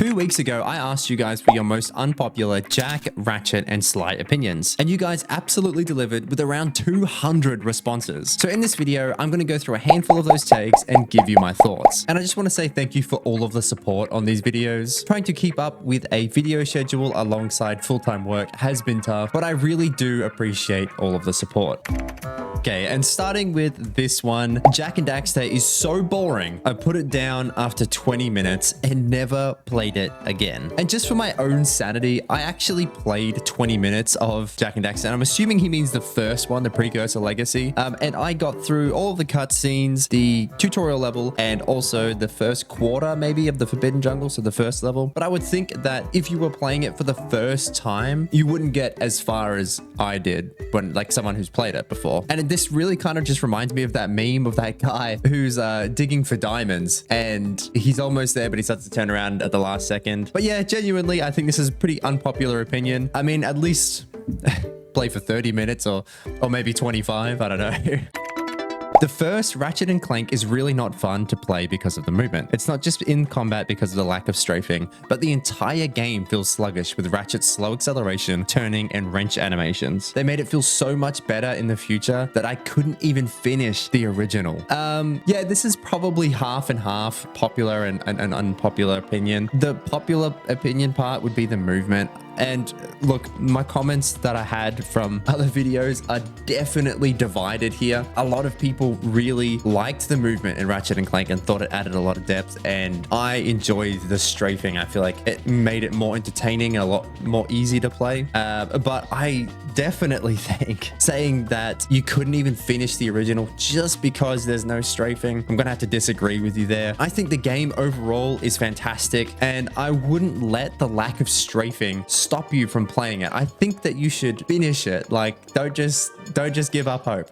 2 weeks ago, I asked you guys for your most unpopular Jack, Ratchet, and Sly opinions, and you guys absolutely delivered with around 200 responses. So in this video, I'm going to go through a handful of those takes and give you my thoughts. And I just want to say thank you for all of the support on these videos. Trying to keep up with a video schedule alongside full-time work has been tough, but I really do appreciate all of the support. Okay, and starting with this one, Jak and Daxter is so boring. I put it down after 20 minutes and never played it again. And just for my own sanity, I actually played 20 minutes of Jak and Daxter, and I'm assuming he means the first one, the Precursor Legacy. And I got through all of the cutscenes, the tutorial level, and also the first quarter maybe of the Forbidden Jungle, so the first level. But I would think that if you were playing it for the first time, you wouldn't get as far as I did when, like, someone who's played it before. And this really kind of just reminds me of that meme of that guy who's digging for diamonds and he's almost there, but he starts to turn around at the last second. But yeah, genuinely, I think this is a pretty unpopular opinion. I mean, at least play for 30 minutes or maybe 25. I don't know. The first Ratchet and Clank is really not fun to play because of the movement. It's not just in combat because of the lack of strafing, but the entire game feels sluggish with Ratchet's slow acceleration, turning, and wrench animations. They made it feel so much better in the future that I couldn't even finish the original. Yeah, this is probably half and half, popular and unpopular opinion. The popular opinion part would be the movement. And look, my comments that I had from other videos are definitely divided here. A lot of people really liked the movement in Ratchet and Clank and thought it added a lot of depth, and I enjoyed the strafing. I feel like it made it more entertaining and a lot more easy to play. But I definitely think saying that you couldn't even finish the original just because there's no strafing, I'm gonna have to disagree with you there. I think the game overall is fantastic, and I wouldn't let the lack of strafing stop you from playing it. I think that you should finish it. Like, don't just give up hope.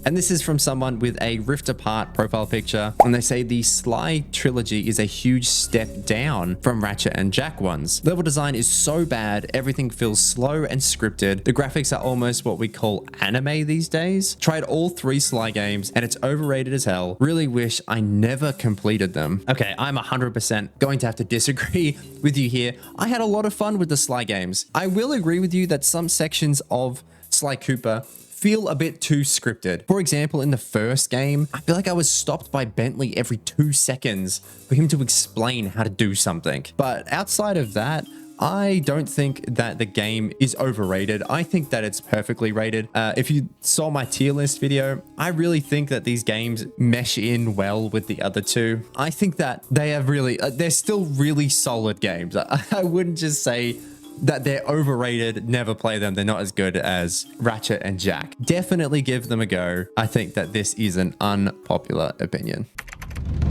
And this is from someone with a Rift Apart profile picture, and they say the Sly trilogy is a huge step down from Ratchet and Jak ones. Level design is so bad, everything feels slow and scripted. The graphics are almost what we call anime these days. Tried all 3 Sly games and it's overrated as hell. Really wish I never completed them. Okay, I'm 100% going to have to disagree with you here. I had a lot of fun with the Sly games. I will agree with you that some sections of Sly Cooper feel a bit too scripted. For example, in the first game, I feel like I was stopped by Bentley every 2 seconds for him to explain how to do something. But outside of that, I don't think that the game is overrated. I think that it's perfectly rated. If you saw my tier list video, I really think that these games mesh in well with the other two. I think that they have really, they're still really solid games. I wouldn't just say that they're overrated, never play them, they're not as good as Ratchet and Jak. Definitely give them a go. I think that this is an unpopular opinion.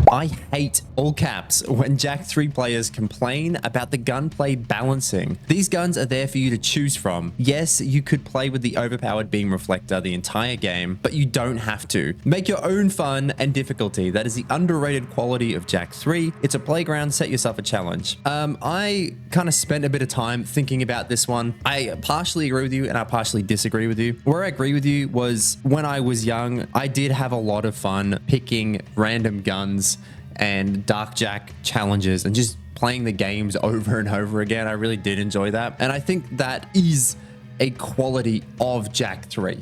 I hate, all caps, when Jak 3 players complain about the gunplay balancing. These guns are there for you to choose from. Yes, you could play with the overpowered beam reflector the entire game, but you don't have to. Make your own fun and difficulty. That is the underrated quality of Jak 3. It's a playground, set yourself a challenge. I kind of spent a bit of time thinking about this one. I partially agree with you and I partially disagree with you. Where I agree with you was when I was young, I did have a lot of fun picking random guns and Dark Jak challenges and just playing the games over and over again. I really did enjoy that. And I think that is a quality of Jak 3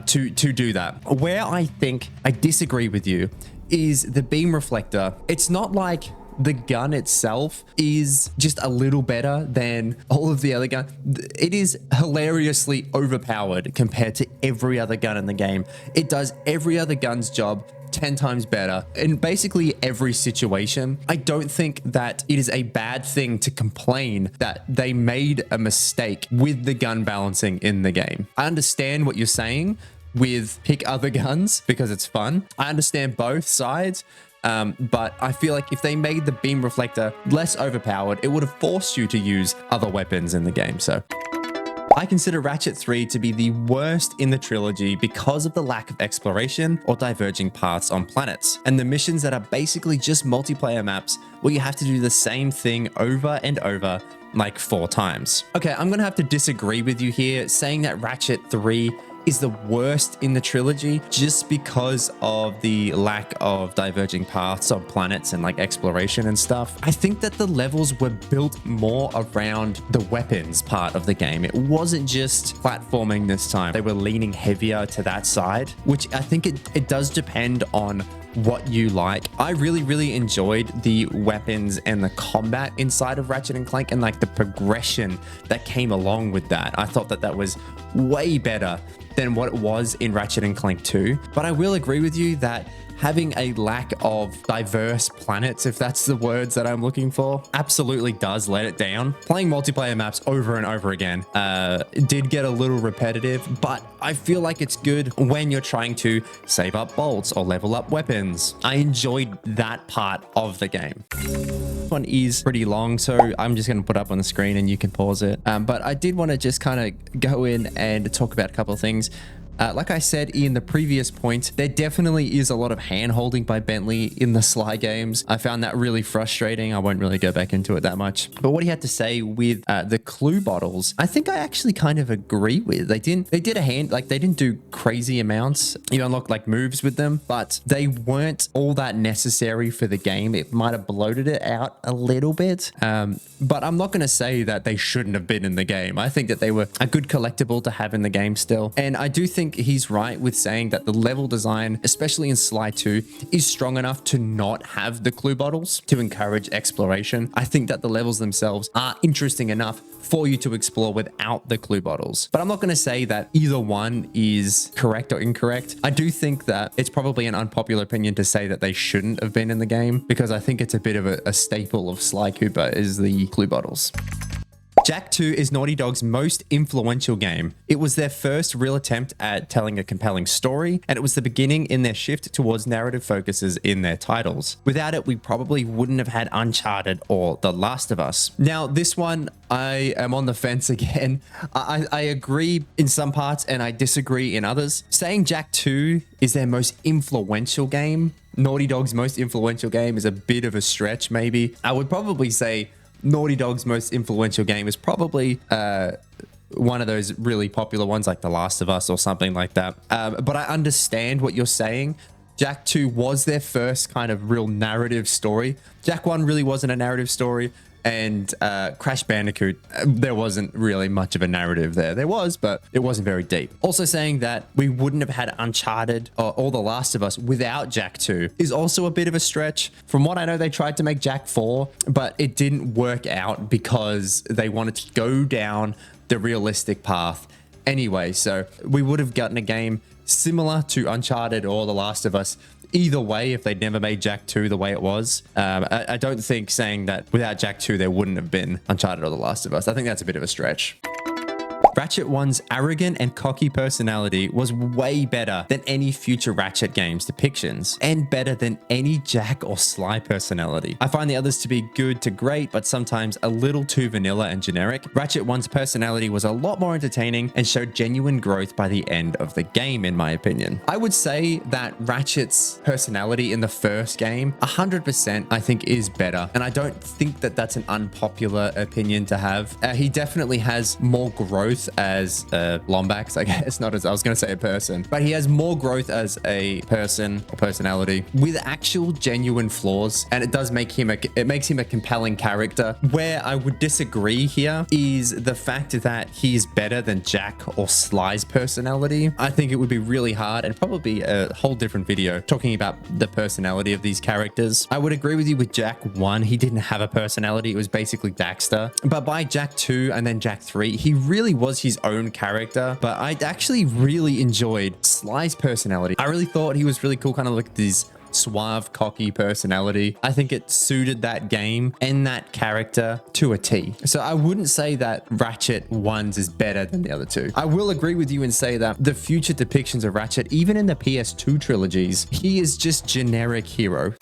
to do that. Where I think I disagree with you is the beam reflector. It's not like the gun itself is just a little better than all of the other guns. It is hilariously overpowered compared to every other gun in the game. It does every other gun's job 10 times better in basically every situation. I don't think that it is a bad thing to complain that they made a mistake with the gun balancing in the game. I understand what you're saying with pick other guns because it's fun. I understand both sides. But I feel like if they made the beam reflector less overpowered, it would have forced you to use other weapons in the game. So I consider Ratchet 3 to be the worst in the trilogy because of the lack of exploration or diverging paths on planets, and the missions that are basically just multiplayer maps where you have to do the same thing over and over like 4 times. Okay, I'm gonna have to disagree with you here, saying that Ratchet 3 is the worst in the trilogy just because of the lack of diverging paths of planets and like exploration and stuff. I think that the levels were built more around the weapons part of the game. It wasn't just platforming this time. They were leaning heavier to that side, which I think it does depend on what you like. I really enjoyed the weapons and the combat inside of Ratchet and Clank and like the progression that came along with that. I thought that that was way better than what it was in Ratchet and Clank 2. But I will agree with you that having a lack of diverse planets, if that's the words that I'm looking for, absolutely does let it down. Playing multiplayer maps over and over again did get a little repetitive, but I feel like it's good when you're trying to save up bolts or level up weapons. I enjoyed that part of the game. This one is pretty long, so I'm just going to put up on the screen and you can pause it. But I did want to just kind of go in and talk about a couple of things. Like I said in the previous point, there definitely is a lot of hand-holding by Bentley in the Sly games. I found that really frustrating. I won't really go back into it that much. But what he had to say with the clue bottles, I think I actually kind of agree with. They didn't do crazy amounts. You unlock like moves with them, but they weren't all that necessary for the game. It might have bloated it out a little bit. But I'm not going to say that they shouldn't have been in the game. I think that they were a good collectible to have in the game still. And I do think he's right with saying that the level design, especially in Sly 2, is strong enough to not have the clue bottles to encourage exploration. I think that the levels themselves are interesting enough for you to explore without the clue bottles. But I'm not going to say that either one is correct or incorrect. I do think that it's probably an unpopular opinion to say that they shouldn't have been in the game, because I think it's a bit of a staple of Sly Cooper is the clue bottles. Jak 2 is Naughty Dog's most influential game. It was their first real attempt at telling a compelling story, and it was the beginning in their shift towards narrative focuses in their titles. Without it, we probably wouldn't have had Uncharted or The Last of Us. Now, this one, I am on the fence again. I agree in some parts and I disagree in others. Saying Jak 2 is their most influential game, Naughty Dog's most influential game, is a bit of a stretch maybe. I would probably say Naughty Dog's most influential game is probably one of those really popular ones like The Last of Us or something like that. But I understand what you're saying. Jak 2 was their first kind of real narrative story. Jak 1 really wasn't a narrative story. And Crash Bandicoot, there wasn't really much of a narrative there. There was, but it wasn't very deep. Also saying that we wouldn't have had Uncharted or The Last of Us without Jak 2 is also a bit of a stretch. From what I know, they tried to make Jak 4, but it didn't work out because they wanted to go down the realistic path anyway. So we would have gotten a game similar to Uncharted or The Last of Us either way if they'd never made Jak 2 the way it was. I don't think saying that without Jak 2 there wouldn't have been Uncharted or The Last of Us. I think that's a bit of a stretch. Ratchet 1's arrogant and cocky personality was way better than any future Ratchet game's depictions, and better than any Jak or Sly personality. I find the others to be good to great, but sometimes a little too vanilla and generic. Ratchet 1's personality was a lot more entertaining and showed genuine growth by the end of the game, in my opinion. I would say that Ratchet's personality in the first game, 100% I think is better, and I don't think that that's an unpopular opinion to have. He definitely has more growth as Lombax, I guess, not as, I was going to say a person, but he has more growth as a person or personality with actual genuine flaws, and it does make him it makes him a compelling character. Where I would disagree here is the fact that he's better than Jak or Sly's personality. I think it would be really hard and probably a whole different video talking about the personality of these characters. I would agree with you with Jak 1, he didn't have a personality, it was basically Daxter, but by Jak 2 and then Jak 3, he really was his own character. But I actually really enjoyed Sly's personality. I really thought he was really cool, kind of like this suave, cocky personality. I think it suited that game and that character to a T. So I wouldn't say that Ratchet 1's is better than the other two. I will agree with you and say that the future depictions of Ratchet, even in the PS2 trilogies, he is just generic hero.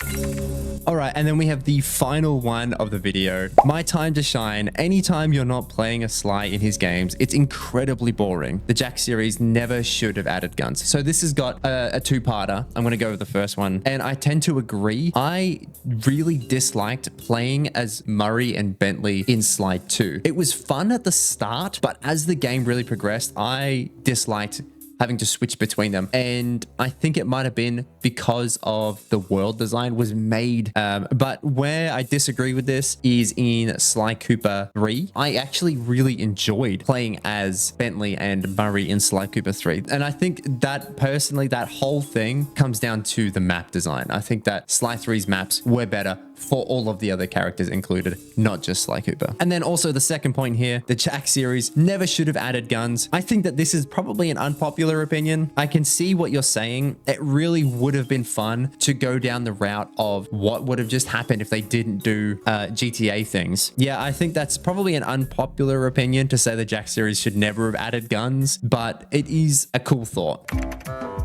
All right, and then we have the final one of the video. My time to shine. Anytime you're not playing a Sly in his games, it's incredibly boring. The Jak series never should have added guns. So this has got a two-parter. I'm going to go with the first one. And I tend to agree. I really disliked playing as Murray and Bentley in Sly 2. It was fun at the start, but as the game really progressed, I disliked having to switch between them. And I think it might have been because of the world design was made. But where I disagree with this is in Sly Cooper 3. I actually really enjoyed playing as Bentley and Murray in Sly Cooper 3. And I think that personally, that whole thing comes down to the map design. I think that Sly 3's maps were better for all of the other characters included, not just Sly Cooper. And then also the second point here, the Jack series never should have added guns. I think that this is probably an unpopular opinion. I can see what you're saying. It really would have been fun to go down the route of what would have just happened if they didn't do GTA things. Yeah, I think that's probably an unpopular opinion to say the Jack series should never have added guns, but it is a cool thought.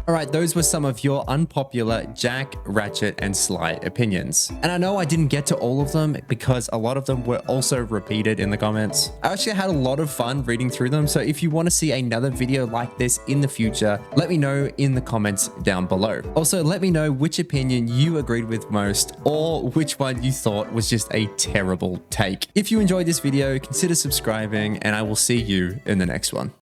All right, those were some of your unpopular Jack, Ratchet, and Sly opinions. And I know I didn't get to all of them because a lot of them were also repeated in the comments. I actually had a lot of fun reading through them, so if you want to see another video like this in the future, let me know in the comments down below. Also, let me know which opinion you agreed with most or which one you thought was just a terrible take. If you enjoyed this video, consider subscribing, and I will see you in the next one.